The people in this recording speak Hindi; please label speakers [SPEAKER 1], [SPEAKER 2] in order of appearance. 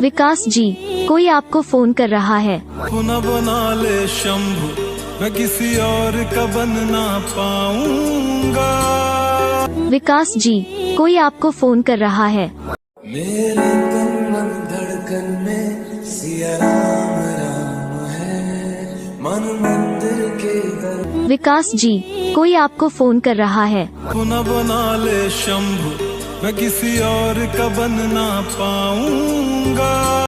[SPEAKER 1] विकास जी, कोई आपको फोन कर रहा है।
[SPEAKER 2] पुनः बना ले शंभु, मैं किसी और का बन ना पाऊंगा।
[SPEAKER 1] विकास जी, कोई आपको फोन कर रहा है।
[SPEAKER 2] मेरे तन मन धड़कन में सिया राम राम है, मन मंदिर के दर।
[SPEAKER 1] विकास जी, कोई आपको फोन कर रहा है।
[SPEAKER 2] पुनः बना ले शंभु, मैं किसी और का बन ना पाऊंगा।